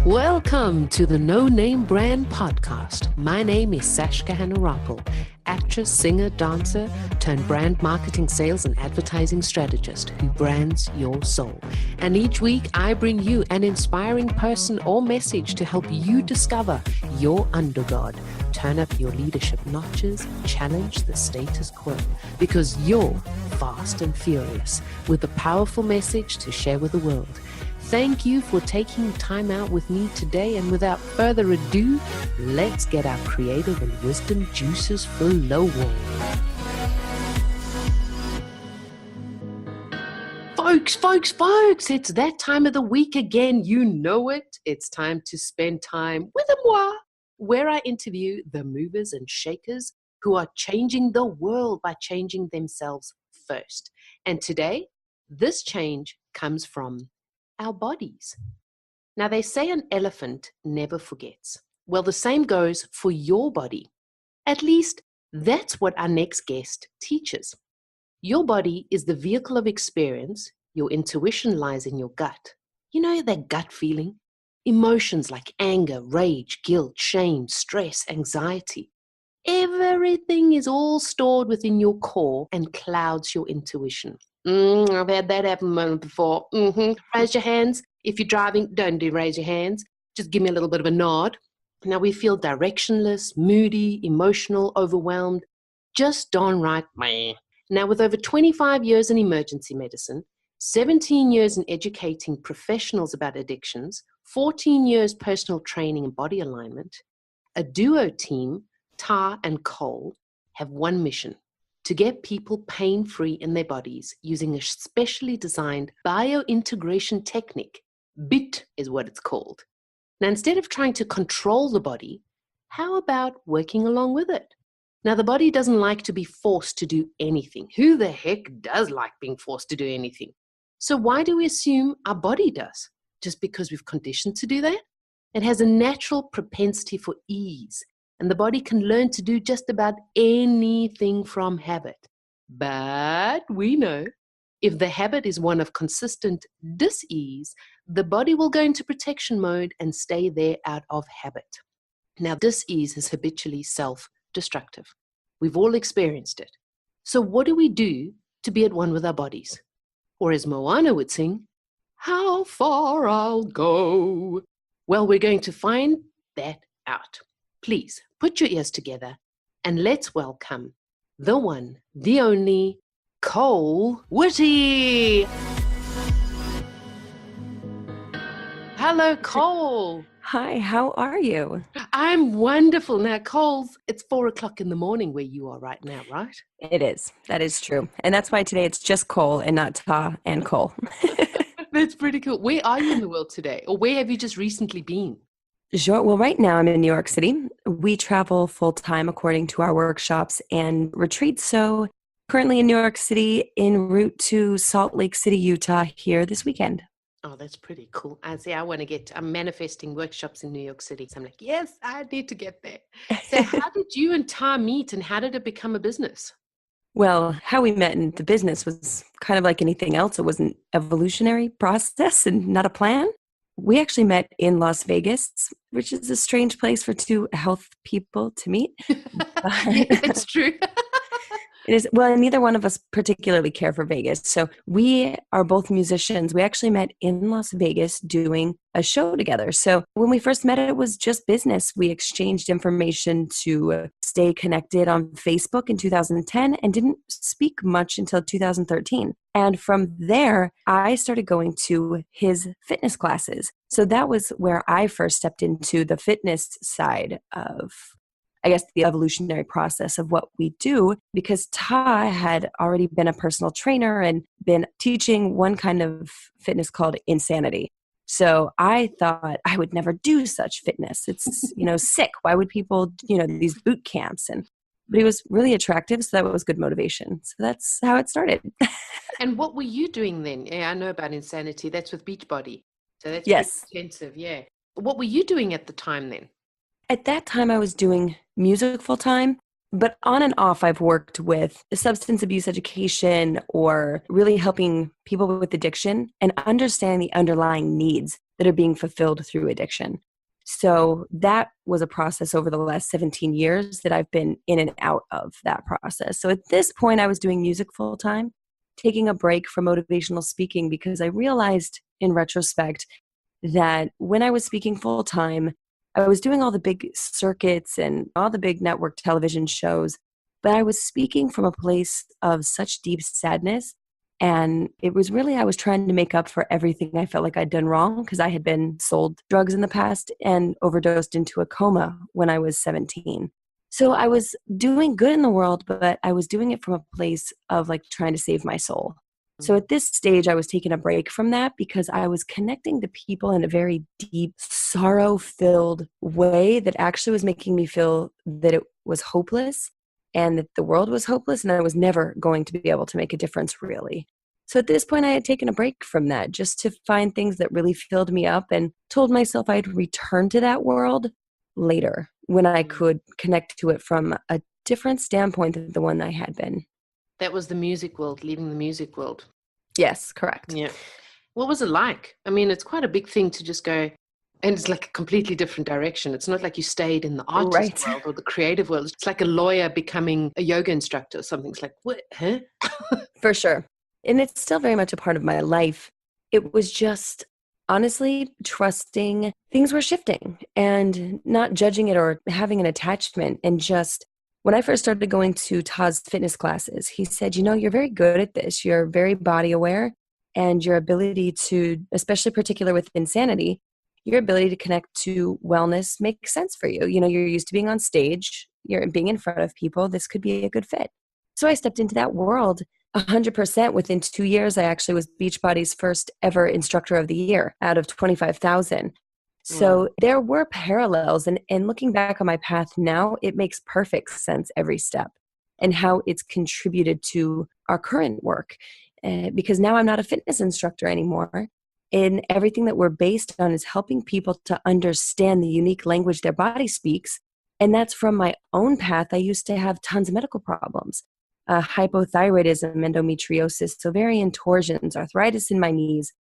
Welcome to the No Name Brand Podcast. My name is Sashka Hanarappel, actress, singer, dancer, turned brand marketing, sales, and advertising strategist who brands your soul. And each week I bring you an inspiring person or message to help you discover your undergod, turn up your leadership notches, challenge the status quo, because you're fast and furious with a powerful message to share with the world. Thank you for taking time out with me today, and without further ado, let's get our creative and wisdom juices flowing. Folks, it's that time of the week again. You know it. It's time to spend time with moi, where I interview the movers and shakers who are changing the world by changing themselves first. And today, this change comes from our bodies. Now, they say an elephant never forgets. Well, the same goes for your body. At least that's what our next guest teaches. Your body is the vehicle of experience. Your intuition lies in your gut. You know that gut feeling? Emotions like anger, rage, guilt, shame, stress, anxiety. Everything is all stored within your core and clouds your intuition. I've had that happen before. Raise your hands. If you're driving, don't raise your hands. Just give me a little bit of a nod. Now we feel directionless, moody, emotional, overwhelmed, just downright meh. Now, with over 25 years in emergency medicine, 17 years in educating professionals about addictions, 14 years personal training and body alignment, a duo team, Ta and Kole, have one mission: to get people pain-free in their bodies using a specially designed Bio-integration-Tenchnique. B.I.T is what it's called. Now, instead of trying to control the body, how about working along with it? Now, the body doesn't like to be forced to do anything. Who the heck does like being forced to do anything? So why do we assume our body does? Just because we've conditioned to do that? It has a natural propensity for ease, and the body can learn to do just about anything from habit. But we know if the habit is one of consistent dis-ease, the body will go into protection mode and stay there out of habit. Now, dis-ease is habitually self-destructive. We've all experienced it. So what do we do to be at one with our bodies? Or as Moana would sing, how far I'll go. Well, we're going to find that out. Please put your ears together and let's welcome the one, the only, Kole Whitty. Hello, Kole. Hi, how are you? I'm wonderful. Now, Kole, it's 4:00 in the morning where you are right now, right? It is. That is true. And that's why today it's just Kole and not Ta and Kole. That's pretty cool. Where are you in the world today? Or where have you just recently been? Sure. Well, right now I'm in New York City. We travel full time according to our workshops and retreats. So currently in New York City, en route to Salt Lake City, Utah here this weekend. Oh, that's pretty cool. I'm manifesting workshops in New York City. So I'm like, yes, I need to get there. So how did you and Ta meet, and how did it become a business? Well, how we met in the business was kind of like anything else. It was an evolutionary process and not a plan. We actually met in Las Vegas, which is a strange place for two health people to meet. Yeah, it's true. It is. Well, neither one of us particularly care for Vegas. So we are both musicians. We actually met in Las Vegas doing a show together. So when we first met, it was just business. We exchanged information to stay connected on Facebook in 2010 and didn't speak much until 2013. And from there, I started going to his fitness classes. So that was where I first stepped into the fitness side of, I guess, the evolutionary process of what we do, because Ta had already been a personal trainer and been teaching one kind of fitness called insanity. So I thought I would never do such fitness. It's, sick. Why would people, these boot camps? But he was really attractive, so that was good motivation. So that's how it started. And what were you doing then? Yeah, I know about insanity. That's with Beachbody. So that's yes. pretty intensive, yeah. What were you doing at the time then? At that time, I was doing music full time, but on and off, I've worked with substance abuse education or really helping people with addiction and understand the underlying needs that are being fulfilled through addiction. So that was a process over the last 17 years that I've been in and out of that process. So at this point, I was doing music full time, taking a break from motivational speaking because I realized in retrospect that when I was speaking full time, I was doing all the big circuits and all the big network television shows, but I was speaking from a place of such deep sadness. And it was really, I was trying to make up for everything I felt like I'd done wrong because I had been sold drugs in the past and overdosed into a coma when I was 17. So I was doing good in the world, but I was doing it from a place of like trying to save my soul. So at this stage, I was taking a break from that because I was connecting to people in a very deep, sorrow-filled way that actually was making me feel that it was hopeless and that the world was hopeless and I was never going to be able to make a difference really. So at this point, I had taken a break from that just to find things that really filled me up and told myself I'd return to that world later when I could connect to it from a different standpoint than the one I had been. That was the music world, leaving the music world. Yes, correct. Yeah. What was it like? I mean, it's quite a big thing to just go, and it's like a completely different direction. It's not like you stayed in the artist world or the creative world. It's like a lawyer becoming a yoga instructor or something. It's like, what? Huh? For sure. And it's still very much a part of my life. It was just honestly trusting things were shifting and not judging it or having an attachment. And just when I first started going to Taz fitness classes, he said, you know, you're very good at this. You're very body aware, and your ability to, especially particular with insanity, your ability to connect to wellness makes sense for you. You know, you're used to being on stage, you're being in front of people. This could be a good fit. So I stepped into that world 100%. Within 2 years, I actually was Beachbody's first ever instructor of the year out of 25,000. So there were parallels. And looking back on my path now, it makes perfect sense every step and how it's contributed to our current work. Because now I'm not a fitness instructor anymore. And everything that we're based on is helping people to understand the unique language their body speaks. And that's from my own path. I used to have tons of medical problems. Hypothyroidism, endometriosis, ovarian torsions, arthritis in my knees.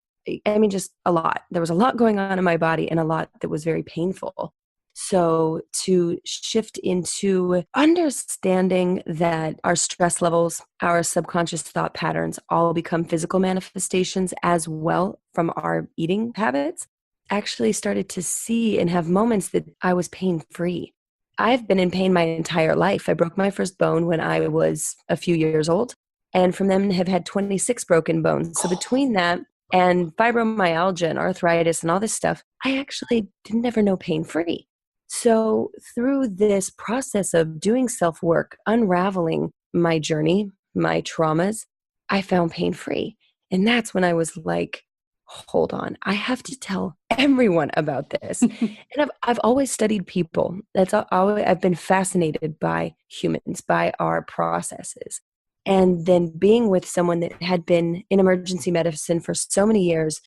I mean, just a lot. There was a lot going on in my body and a lot that was very painful. So to shift into understanding that our stress levels, our subconscious thought patterns all become physical manifestations as well from our eating habits, actually started to see and have moments that I was pain-free. I've been in pain my entire life. I broke my first bone when I was a few years old, and from then have had 26 broken bones. So between that and fibromyalgia and arthritis and all this stuff, I actually didn't ever know pain-free. So through this process of doing self-work, unraveling my journey, my traumas, I found pain-free. And that's when I was like, hold on, I have to tell everyone about this. And I've always studied people. I've been fascinated by humans, by our processes. And then being with someone that had been in emergency medicine for so many years,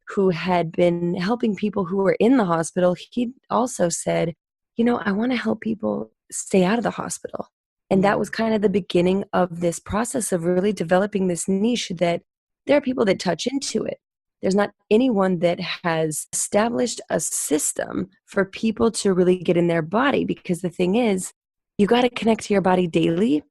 who had been helping people who were in the hospital, he also said, you know, I want to help people stay out of the hospital. And that was kind of the beginning of this process of really developing this niche that there are people that touch into it. There's not anyone that has established a system for people to really get in their body, because the thing is, you got to connect to your body daily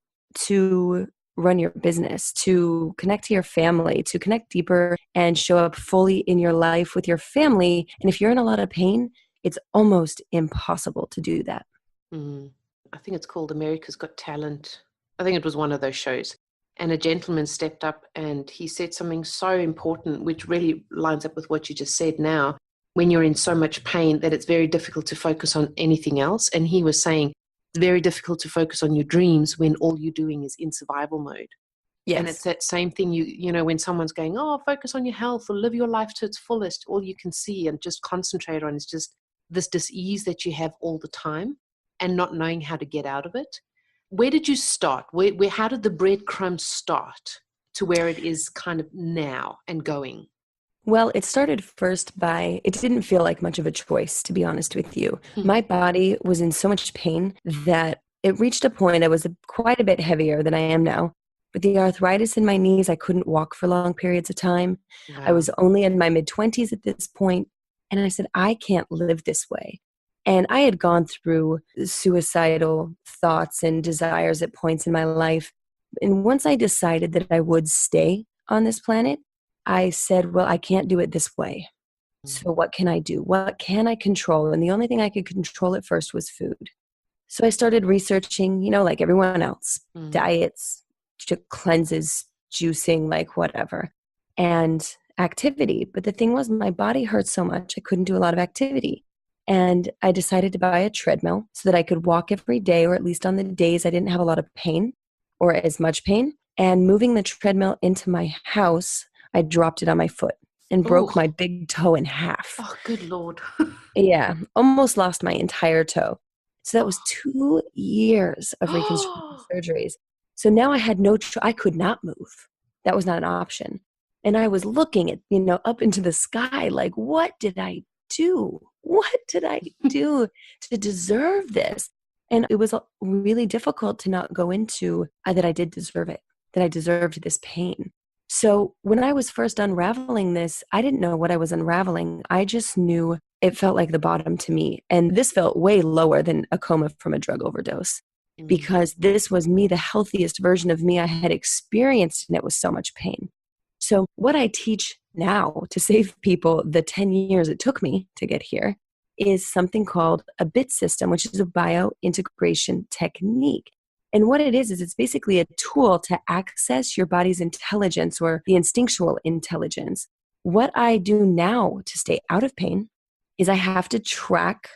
to run your business, to connect to your family, to connect deeper and show up fully in your life with your family. And if you're in a lot of pain, it's almost impossible to do that. I think it's called America's Got Talent. I think it was one of those shows. And a gentleman stepped up and he said something so important, which really lines up with what you just said now. When you're in so much pain that it's very difficult to focus on anything else. And he was saying it's very difficult to focus on your dreams when all you're doing is in survival mode. Yes. And it's that same thing, you know, when someone's going, oh, focus on your health or live your life to its fullest, all you can see and just concentrate on is just this dis-ease that you have all the time and not knowing how to get out of it. Where did you start? How did the breadcrumbs start to where it is kind of now and going? Well, it started first by, it didn't feel like much of a choice, to be honest with you. My body was in so much pain that it reached a point, I was quite a bit heavier than I am now. But the arthritis in my knees, I couldn't walk for long periods of time. Wow. I was only in my mid-20s at this point. And I said, I can't live this way. And I had gone through suicidal thoughts and desires at points in my life. And once I decided that I would stay on this planet, I said, well, I can't do it this way. So what can I do? What can I control? And the only thing I could control at first was food. So I started researching, like everyone else, diets, cleanses, juicing, like whatever, and activity. But the thing was, my body hurt so much, I couldn't do a lot of activity. And I decided to buy a treadmill so that I could walk every day, or at least on the days I didn't have a lot of pain or as much pain. And moving the treadmill into my house, I dropped it on my foot and broke my big toe in half. Oh, good Lord. Yeah, almost lost my entire toe. So that was 2 years of reconstructive surgeries. So now I had I could not move. That was not an option. And I was looking at, up into the sky, like, what did I do? What did I do to deserve this? And it was really difficult to not go into that I did deserve it, that I deserved this pain. So when I was first unraveling this, I didn't know what I was unraveling. I just knew it felt like the bottom to me. And this felt way lower than a coma from a drug overdose, because this was me, the healthiest version of me I had experienced, and it was so much pain. So what I teach now to save people the 10 years it took me to get here is something called a B.I.T system, which is a bio-integration-Tenchnique. And what it is it's basically a tool to access your body's intelligence, or the instinctual intelligence. What I do now to stay out of pain is I have to track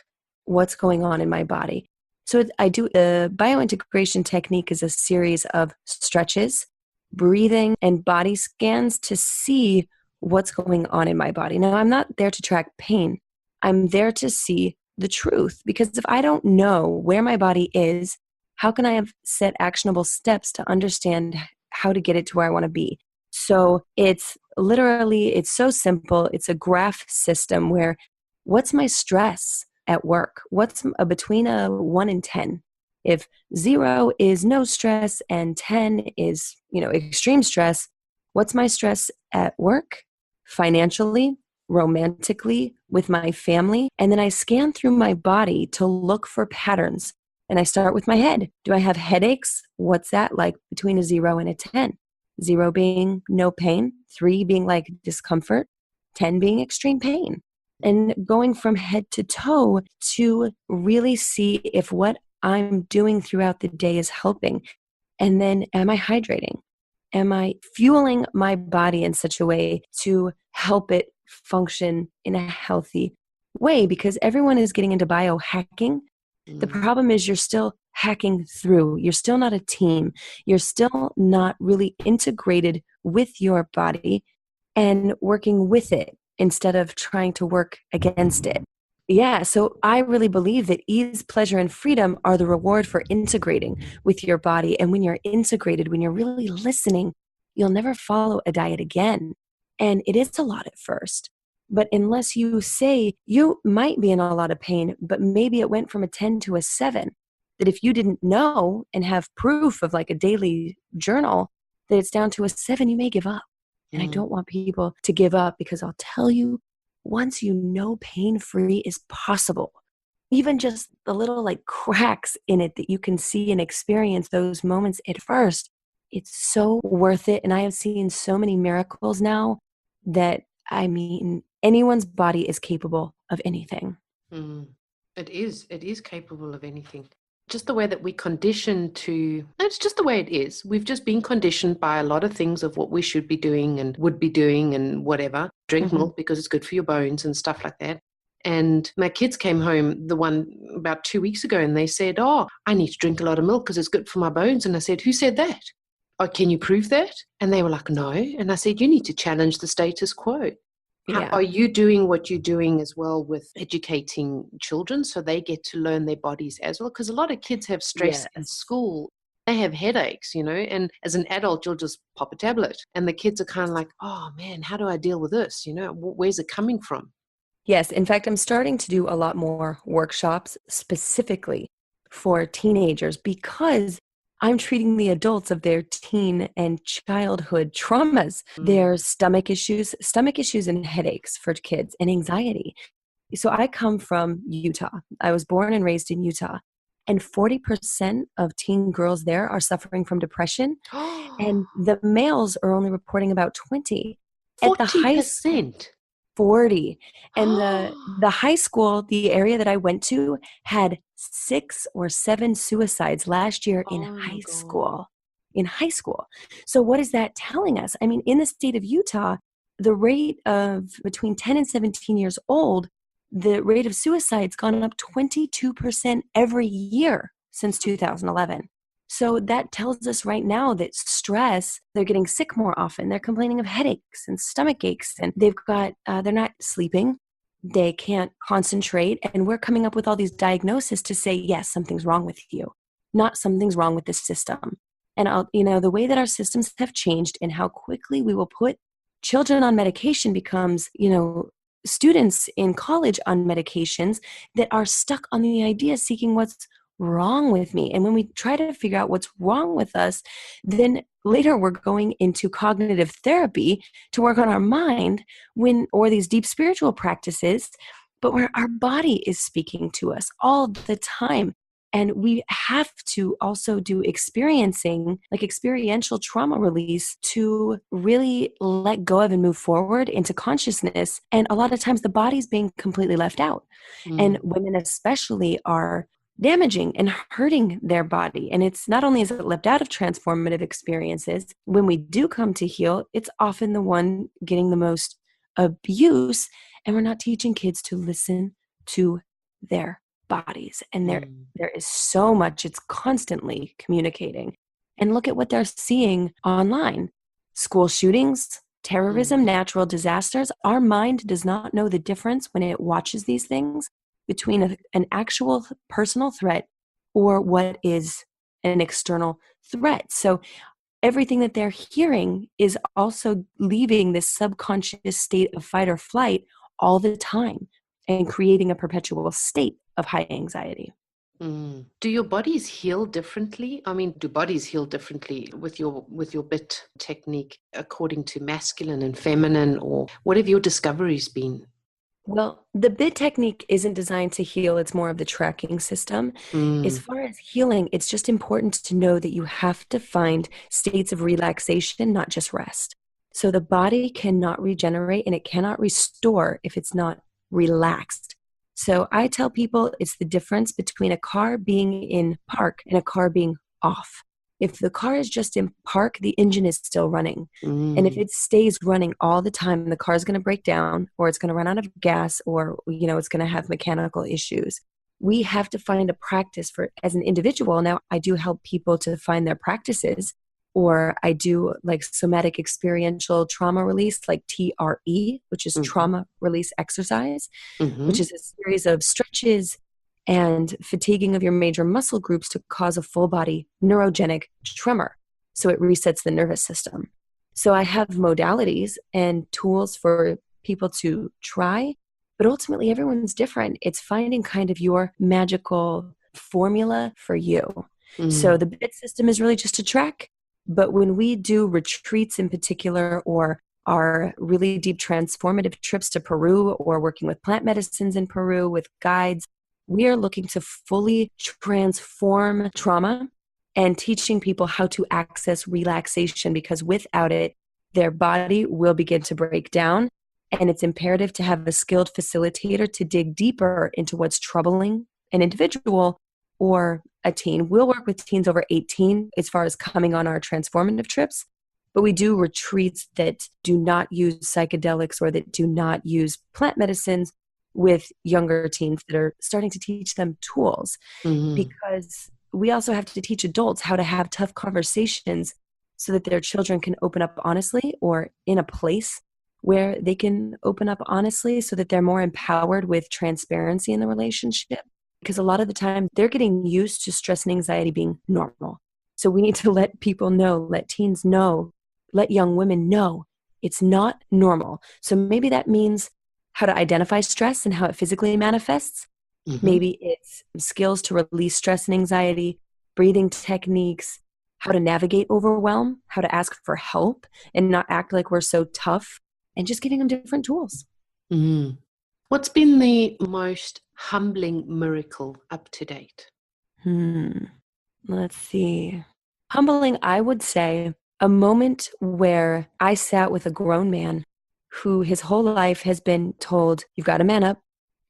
what's going on in my body. So I do the Bio-integration-Tenchnique is a series of stretches, breathing, and body scans to see what's going on in my body. Now, I'm not there to track pain. I'm there to see the truth, because if I don't know where my body is, how can I have set actionable steps to understand how to get it to where I want to be? So it's so simple. It's a graph system where what's my stress at work? What's between a 1 and 10? If 0 is no stress and 10 is, extreme stress, what's my stress at work, financially, romantically, with my family? And then I scan through my body to look for patterns. And I start with my head. Do I have headaches? What's that like between a 0 and a 10? 0 being no pain, 3 being like discomfort, 10 being extreme pain. And going from head to toe to really see if what I'm doing throughout the day is helping. And then, am I hydrating? Am I fueling my body in such a way to help it function in a healthy way? Because everyone is getting into biohacking. The problem is you're still hacking through. You're still not a team. You're still not really integrated with your body and working with it instead of trying to work against it. Yeah, so I really believe that ease, pleasure, and freedom are the reward for integrating with your body. And when you're integrated, when you're really listening, you'll never follow a diet again. And it is a lot at first. But unless you say you might be in a lot of pain, but maybe it went from a 10 to a 7, that if you didn't know and have proof of like a daily journal that it's down to a 7, you may give up. And I don't want people to give up, because I'll tell you, once you know pain-free is possible, even just the little like cracks in it that you can see and experience those moments at first, it's so worth it. And I have seen so many miracles now that, anyone's body is capable of anything. It is capable of anything. Just the way that we condition it's just the way it is. We've just been conditioned by a lot of things of what we should be doing and would be doing and whatever. Drink milk because it's good for your bones and stuff like that. And my kids came home, the one about 2 weeks ago, and they said, oh, I need to drink a lot of milk because it's good for my bones. And I said, who said that? Oh, can you prove that? And they were like, no. And I said, you need to challenge the status quo. Yeah. Are you doing what you're doing as well with educating children so they get to learn their bodies as well? Because a lot of kids have stress in school. They have headaches, and as an adult, you'll just pop a tablet. And the kids are kind of like, oh, man, how do I deal with this? Where's it coming from? Yes. In fact, I'm starting to do a lot more workshops specifically for teenagers, because I'm treating the adults of their teen and childhood traumas, their stomach issues and headaches for kids, and anxiety. So I come from Utah. I was born and raised in Utah. And 40% of teen girls there are suffering from depression. And the males are only reporting about 20. At the high 40%. 40. And the high school, the area that I went to, had 6 or 7 suicides last year in Oh my high God. school. In high school. So what is that telling us? I mean, in the state of Utah, the rate of between 10 and 17 years old, the rate of suicide's gone up 22% every year since 2011. So that tells us right now that stress, they're getting sick more often. They're complaining of headaches and stomach aches, and they're not sleeping. They can't concentrate. And we're coming up with all these diagnoses to say, yes, something's wrong with you, not something's wrong with the system. And the way that our systems have changed and how quickly we will put children on medication becomes, students in college on medications that are stuck on the idea seeking what's wrong with me. And when we try to figure out what's wrong with us, then later we're going into cognitive therapy to work on our mind or these deep spiritual practices, but where our body is speaking to us all the time. And we have to also do experiential trauma release to really let go of and move forward into consciousness. And a lot of times the body's being completely left out. And women especially are damaging and hurting their body. And it's not only is it left out of transformative experiences, when we do come to heal, it's often the one getting the most abuse. And we're not teaching kids to listen to their bodies. And there is so much, it's constantly communicating. And look at what they're seeing online. School shootings, terrorism, natural disasters. Our mind does not know the difference when it watches these things between an actual personal threat or what is an external threat. So everything that they're hearing is also leaving this subconscious state of fight or flight all the time and creating a perpetual state of high anxiety. Do your bodies heal differently? I mean, do bodies heal differently with your B.I.T technique according to masculine and feminine, or what have your discoveries been? Well, the B.I.T technique isn't designed to heal. It's more of the tracking system. As far as healing, it's just important to know that you have to find states of relaxation, not just rest. So the body cannot regenerate and it cannot restore if it's not relaxed. So I tell people it's the difference between a car being in park and a car being off. If the car is just in park, the engine is still running. And if it stays running all the time, the car is going to break down, or it's going to run out of gas, or it's going to have mechanical issues. We have to find a practice for as an individual. Now, I do help people to find their practices, or I do like somatic experiential trauma release, like TRE, which is trauma release exercise, which is a series of stretches and fatiguing of your major muscle groups to cause a full body neurogenic tremor. So it resets the nervous system. So I have modalities and tools for people to try, but ultimately everyone's different. It's finding kind of your magical formula for you. So the B.I.T system is really just a track, but when we do retreats in particular, or our really deep transformative trips to Peru, or working with plant medicines in Peru with guides, we are looking to fully transform trauma and teaching people how to access relaxation, because without it, their body will begin to break down. And it's imperative to have a skilled facilitator to dig deeper into what's troubling an individual or a teen. We'll work with teens over 18 as far as coming on our transformative trips, but we do retreats that do not use psychedelics or that do not use plant medicines with younger teens that are starting to teach them tools, because we also have to teach adults how to have tough conversations so that their children can open up honestly, or in a place where they can open up honestly so that they're more empowered with transparency in the relationship. Because a lot of the time they're getting used to stress and anxiety being normal. So we need to let people know, let teens know, let young women know it's not normal. So maybe that means how to identify stress and how it physically manifests. Maybe it's skills to release stress and anxiety, breathing techniques, how to navigate overwhelm, how to ask for help and not act like we're so tough, and just giving them different tools. What's been the most humbling miracle up to date? Let's see. Humbling, I would say, a moment where I sat with a grown man who his whole life has been told, you've got to man up,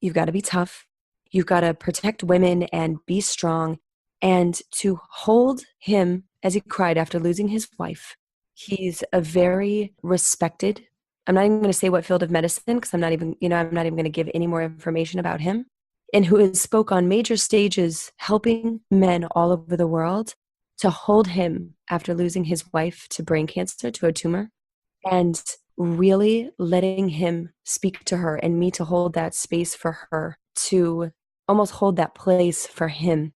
you've got to be tough, you've got to protect women and be strong, and to hold him as he cried after losing his wife. He's a very respected, I'm not even going to say what field of medicine because I'm not even going to give any more information about him, and who has spoke on major stages helping men all over the world. To hold him after losing his wife to brain cancer, to a tumor, and really letting him speak to her and me to hold that space for her, to almost hold that place for him,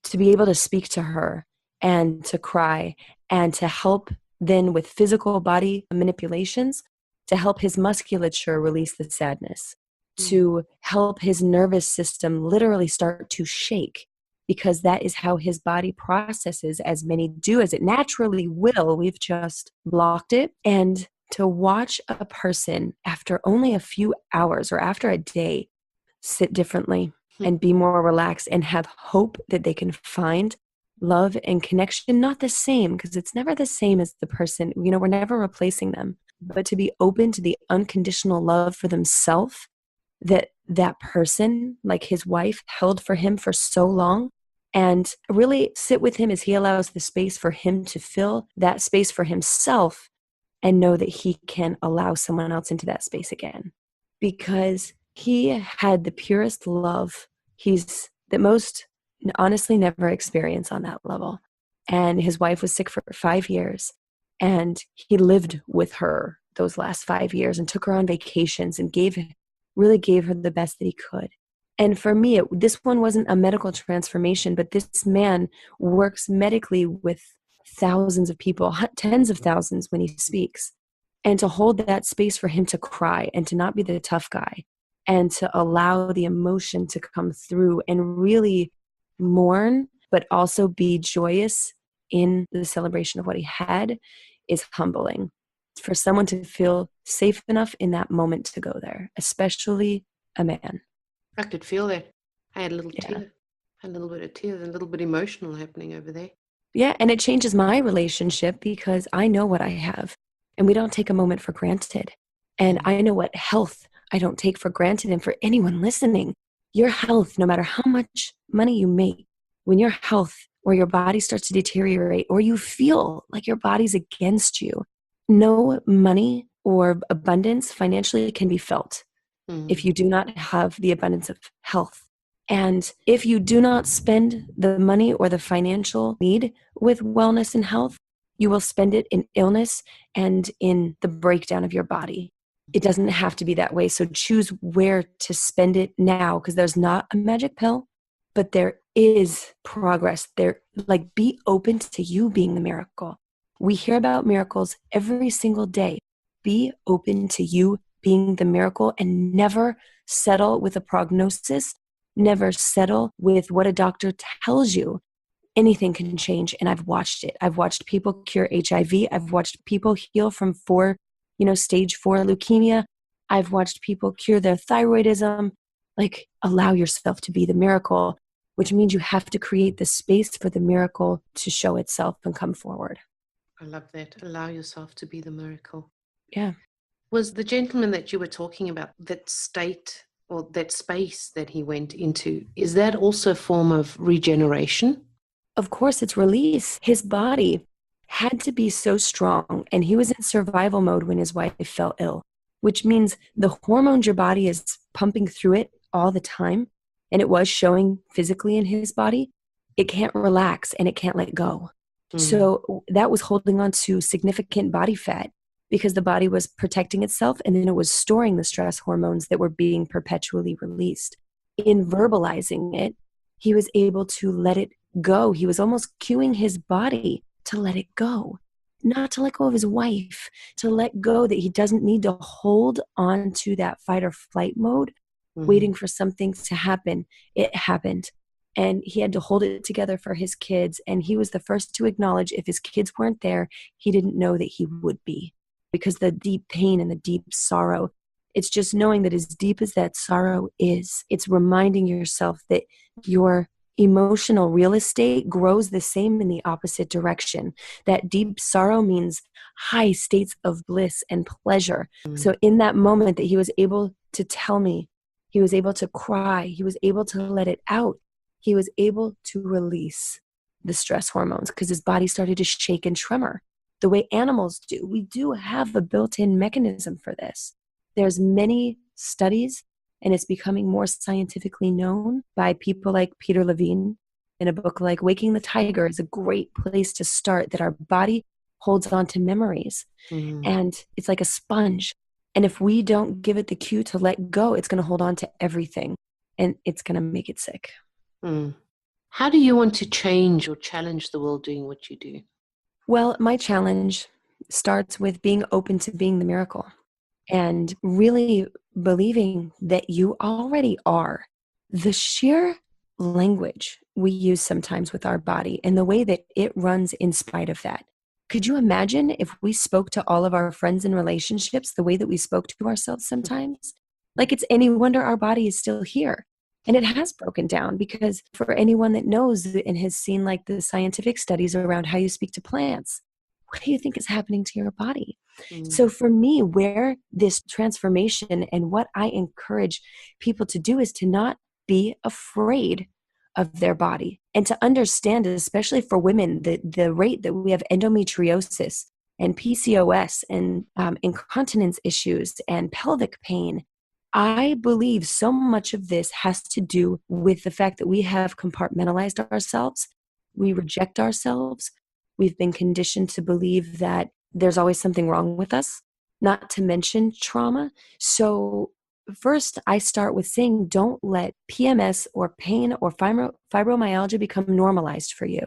to be able to speak to her and to cry and to help then with physical body manipulations to help his musculature release the sadness, to help his nervous system literally start to shake, because that is how his body processes, as many do, as it naturally will. We've just blocked it. And to watch a person after only a few hours or after a day sit differently and be more relaxed and have hope that they can find love and connection, not the same, because it's never the same as the person, we're never replacing them, but to be open to the unconditional love for themselves that person, like his wife, held for him for so long, and really sit with him as he allows the space for him to fill that space for himself and know that he can allow someone else into that space again. Because he had the purest love that most honestly never experienced on that level. And his wife was sick for 5 years, and he lived with her those last 5 years and took her on vacations and really gave her the best that he could. And for me, this one wasn't a medical transformation, but this man works medically with thousands of people, tens of thousands when he speaks. And to hold that space for him to cry and to not be the tough guy and to allow the emotion to come through and really mourn, but also be joyous in the celebration of what he had is humbling. For someone to feel safe enough in that moment to go there, especially a man. I could feel that. I had a little Yeah. tear, a little bit of tears, a little bit emotional happening over there. Yeah, and it changes my relationship because I know what I have, and we don't take a moment for granted. And I know what health I don't take for granted. And for anyone listening, your health, no matter how much money you make, when your health or your body starts to deteriorate or you feel like your body's against you, no money or abundance financially can be felt if you do not have the abundance of health. And if you do not spend the money or the financial need with wellness and health, you will spend it in illness and in the breakdown of your body. It doesn't have to be that way. So choose where to spend it now, because there's not a magic pill, but there is progress. Be open to you being the miracle. We hear about miracles every single day. Be open to you being the miracle and never settle with a prognosis. Never settle with what a doctor tells you. Anything can change, and I've watched it. I've watched people cure HIV. I've watched people heal from stage 4 leukemia. I've watched people cure their thyroidism. Allow yourself to be the miracle, which means you have to create the space for the miracle to show itself and come forward. I love that. Allow yourself to be the miracle. Yeah. Was the gentleman that you were talking about, that state or that space that he went into, is that also a form of regeneration? Of course, it's release. His body had to be so strong, and he was in survival mode when his wife fell ill, which means the hormones your body is pumping through it all the time, and it was showing physically in his body, it can't relax and it can't let go. So that was holding on to significant body fat because the body was protecting itself, and then it was storing the stress hormones that were being perpetually released. In verbalizing it, he was able to let it go. He was almost cueing his body to let it go, not to let go of his wife, to let go that he doesn't need to hold on to that fight or flight mode, waiting for something to happen. It happened. And he had to hold it together for his kids. And he was the first to acknowledge if his kids weren't there, he didn't know that he would be, because the deep pain and the deep sorrow It's just knowing that as deep as that sorrow is, it's reminding yourself that your emotional real estate grows the same in the opposite direction. That deep sorrow means high states of bliss and pleasure. So in that moment that he was able to tell me, he was able to cry, he was able to let it out, he was able to release the stress hormones because his body started to shake and tremor the way animals do. We do have a built-in mechanism for this. There's many studies, and it's becoming more scientifically known by people like Peter Levine. In a book like Waking the Tiger is a great place to start, that our body holds on to memories. And it's like a sponge. And if we don't give it the cue to let go, it's going to hold on to everything, and it's going to make it sick. How do you want to change or challenge the world doing what you do? Well, my challenge starts with being open to being the miracle and really believing that you already are. The sheer language we use sometimes with our body and the way that it runs in spite of that. Could you imagine if we spoke to all of our friends and relationships the way that we spoke to ourselves sometimes? Like, it's any wonder our body is still here. And it has broken down, because for anyone that knows and has seen like the scientific studies around how you speak to plants, what do you think is happening to your body? So for me, where this transformation and what I encourage people to do is to not be afraid of their body, and to understand, especially for women, the rate that we have endometriosis and PCOS and incontinence issues and pelvic pain. I believe so much of this has to do with the fact that we have compartmentalized ourselves. We reject ourselves. We've been conditioned to believe that there's always something wrong with us, not to mention trauma. So first, I start with saying, don't let PMS or pain or fibromyalgia become normalized for you.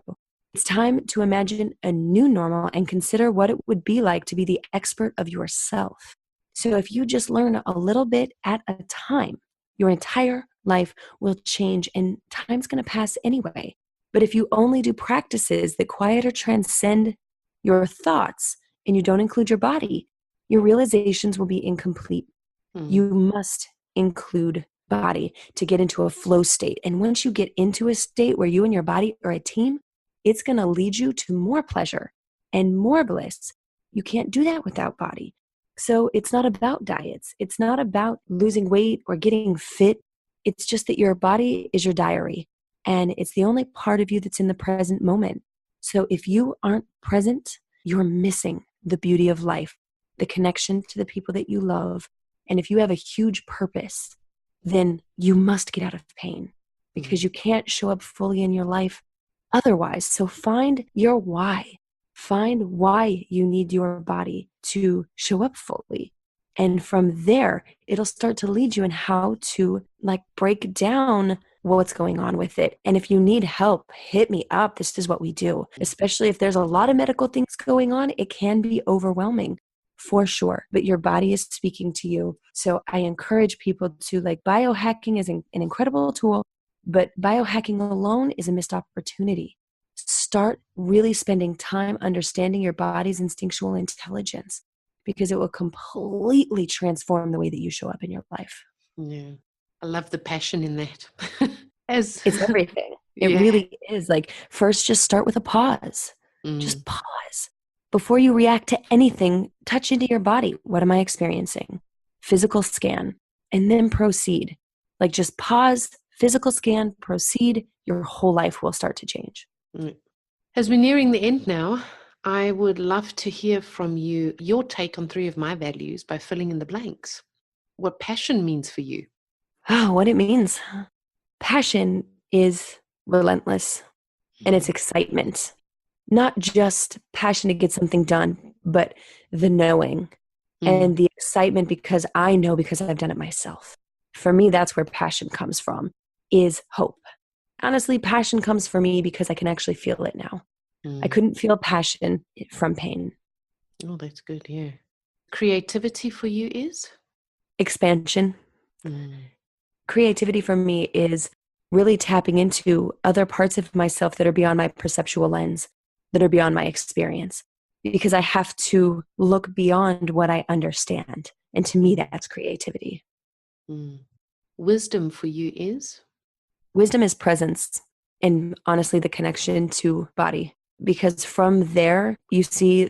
It's time to imagine a new normal and consider what it would be like to be the expert of yourself. So if you just learn a little bit at a time, your entire life will change, and time's going to pass anyway. But if you only do practices that quiet or transcend your thoughts and you don't include your body, your realizations will be incomplete. You must include body to get into a flow state. And once you get into a state where you and your body are a team, it's going to lead you to more pleasure and more bliss. You can't do that without body. So it's not about diets. It's not about losing weight or getting fit. It's just that your body is your diary, and it's the only part of you that's in the present moment. So if you aren't present, you're missing the beauty of life, the connection to the people that you love. And if you have a huge purpose, then you must get out of pain, because you can't show up fully in your life otherwise. So find your why. Find why you need your body to show up fully. And from there, it'll start to lead you in how to like break down what's going on with it. And if you need help, hit me up. This is what we do. Especially if there's a lot of medical things going on, it can be overwhelming for sure. But your body is speaking to you. So I encourage people to, like, biohacking is an incredible tool, but biohacking alone is a missed opportunity. Start really spending time understanding your body's instinctual intelligence, because it will completely transform the way that you show up in your life. Yeah. I love the passion in that. It's everything. It really is. Like, first, just start with a pause. Just pause. Before you react to anything, touch into your body. What am I experiencing? Physical scan, and then proceed. Like, just pause, physical scan, proceed. Your whole life will start to change. As we're nearing the end now, I would love to hear from you your take on 3 of my values by filling in the blanks. What passion means for you. Oh, what it means. Passion is relentless, and it's excitement. Not just passion to get something done, but the knowing and the excitement because I know, because I've done it myself. For me, that's where passion comes from, is hope. Honestly, passion comes for me because I can actually feel it now. I couldn't feel passion from pain. Oh, that's good, yeah. Creativity for you is? Expansion. Creativity for me is really tapping into other parts of myself that are beyond my perceptual lens, that are beyond my experience, because I have to look beyond what I understand And to me, that's creativity. Mm. Wisdom for you is? Wisdom is presence and honestly, the connection to body. Because from there, you see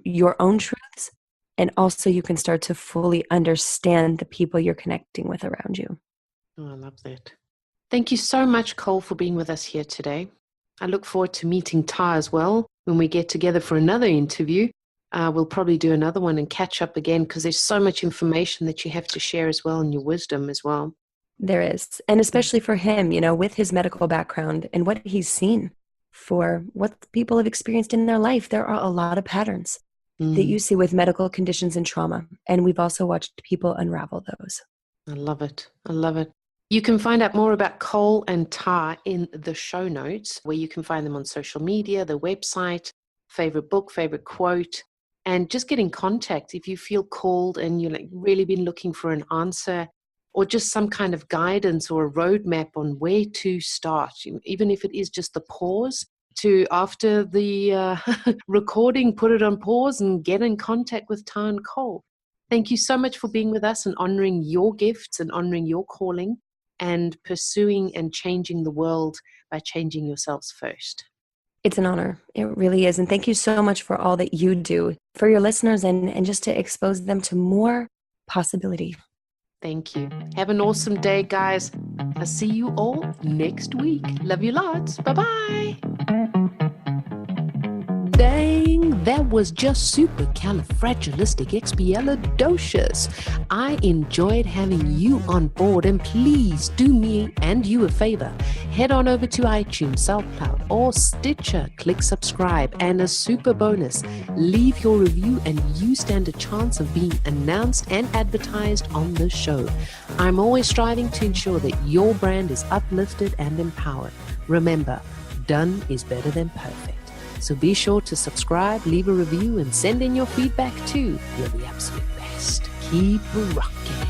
your own truths, and also you can start to fully understand the people you're connecting with around you. Oh, I love that. Thank you so much, Kole, for being with us here today. I look forward to meeting Ta as well when we get together for another interview. We'll probably do another one and catch up again because there's so much information that you have to share as well, and your wisdom as well. There is. And especially for him, with his medical background and what he's seen for what people have experienced in their life, there are a lot of patterns that you see with medical conditions and trauma. And we've also watched people unravel those. I love it. I love it. You can find out more about Kole and Ta in the show notes, where you can find them on social media, the website, favorite book, favorite quote, and just get in contact if you feel called and you've really been looking for an answer or just some kind of guidance or a roadmap on where to start, even if it is just the pause to, after the recording, put it on pause and get in contact with Ta and Kole. Thank you so much for being with us and honoring your gifts and honoring your calling and pursuing and changing the world by changing yourselves first. It's an honor. It really is. And thank you so much for all that you do for your listeners and just to expose them to more possibility. Thank you. Have an awesome day, guys. I'll see you all next week. Love you lots. Bye-bye. Dang, that was just supercalifragilisticexpialidocious. I enjoyed having you on board, and please do me and you a favor. Head on over to iTunes, SoundCloud, or Stitcher. Click subscribe, and a super bonus, leave your review and you stand a chance of being announced and advertised on the show. I'm always striving to ensure that your brand is uplifted and empowered. Remember, done is better than perfect. So be sure to subscribe, leave a review, and send in your feedback too. You're the absolute best. Keep rocking.